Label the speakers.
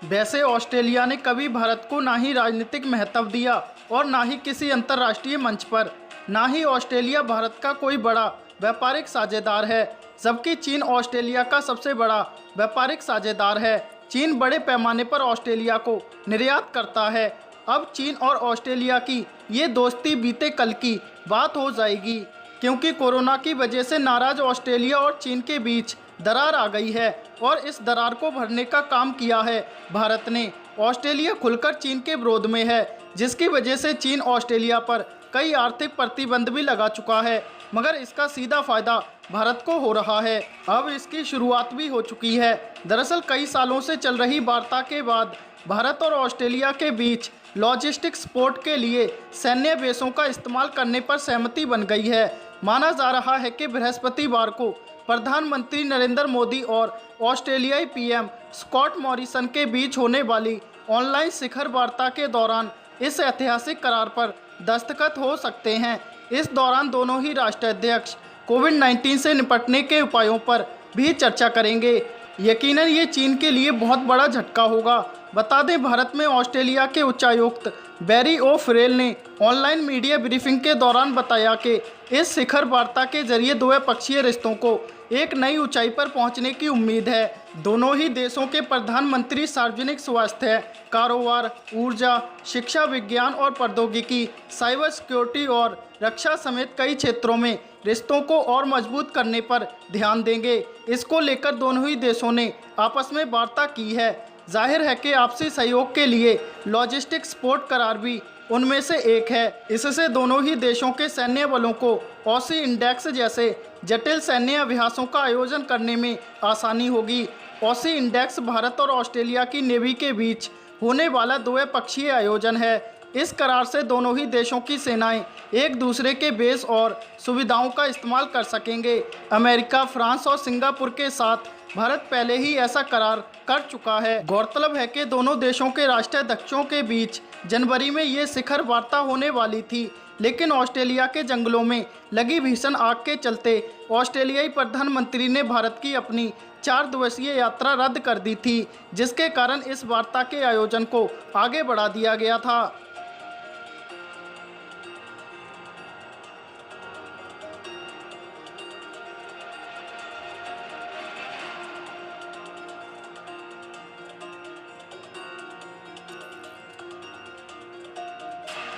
Speaker 1: वैसे ऑस्ट्रेलिया ने कभी भारत को ना ही राजनीतिक महत्व दिया और ना ही किसी अंतर्राष्ट्रीय मंच पर, ना ही ऑस्ट्रेलिया भारत का कोई बड़ा व्यापारिक साझेदार है, जबकि चीन ऑस्ट्रेलिया का सबसे बड़ा व्यापारिक साझेदार है। चीन बड़े पैमाने पर ऑस्ट्रेलिया को निर्यात करता है। अब चीन और ऑस्ट्रेलिया की ये दोस्ती बीते कल की बात हो जाएगी, क्योंकि कोरोना की वजह से नाराज ऑस्ट्रेलिया और चीन के बीच दरार आ गई है और इस दरार को भरने का काम किया है भारत ने। ऑस्ट्रेलिया खुलकर चीन के विरोध में है, जिसकी वजह से चीन ऑस्ट्रेलिया पर कई आर्थिक प्रतिबंध भी लगा चुका है, मगर इसका सीधा फायदा भारत को हो रहा है। अब इसकी शुरुआत भी हो चुकी है। दरअसल कई सालों से चल रही वार्ता के बाद भारत और ऑस्ट्रेलिया के बीच लॉजिस्टिक सपोर्ट के लिए सैन्य बेसों का इस्तेमाल करने पर सहमति बन गई है। माना जा रहा है कि बृहस्पतिवार को प्रधानमंत्री नरेंद्र मोदी और ऑस्ट्रेलियाई पीएम स्कॉट मॉरिसन के बीच होने वाली ऑनलाइन शिखर वार्ता के दौरान इस ऐतिहासिक करार पर दस्तखत हो सकते हैं। इस दौरान दोनों ही राष्ट्राध्यक्ष कोविड-19 से निपटने के उपायों पर भी चर्चा करेंगे। यकीनन ये चीन के लिए बहुत बड़ा झटका होगा। बता दें, भारत में ऑस्ट्रेलिया के उच्चायुक्त बैरी ओ फ्रेल ने ऑनलाइन मीडिया ब्रीफिंग के दौरान बताया कि इस शिखर वार्ता के जरिए द्विपक्षीय रिश्तों को एक नई ऊंचाई पर पहुंचने की उम्मीद है। दोनों ही देशों के प्रधानमंत्री सार्वजनिक स्वास्थ्य, कारोबार, ऊर्जा, शिक्षा, विज्ञान और प्रौद्योगिकी, साइबर सिक्योरिटी और रक्षा समेत कई क्षेत्रों में रिश्तों को और मजबूत करने पर ध्यान देंगे। इसको लेकर दोनों ही देशों ने आपस में वार्ता की है। जाहिर है कि आपसी सहयोग के लिए लॉजिस्टिक सपोर्ट करार भी उनमें से एक है। इससे दोनों ही देशों के सैन्य बलों को ऑसी इंडेक्स जैसे जटिल सैन्य अभ्यासों का आयोजन करने में आसानी होगी। ऑसी इंडेक्स भारत और ऑस्ट्रेलिया की नेवी के बीच होने वाला द्विपक्षीय आयोजन है। इस करार से दोनों ही देशों की सेनाएं एक दूसरे के बेस और सुविधाओं का इस्तेमाल कर सकेंगे। अमेरिका, फ्रांस और सिंगापुर के साथ भारत पहले ही ऐसा करार कर चुका है। गौरतलब है कि दोनों देशों के राष्ट्राध्यक्षों के बीच जनवरी में ये शिखर वार्ता होने वाली थी, लेकिन ऑस्ट्रेलिया के जंगलों में लगी भीषण आग के चलते ऑस्ट्रेलियाई प्रधानमंत्री ने भारत की अपनी 4 दिवसीय यात्रा रद्द कर दी थी, जिसके कारण इस वार्ता के आयोजन को आगे बढ़ा दिया गया था।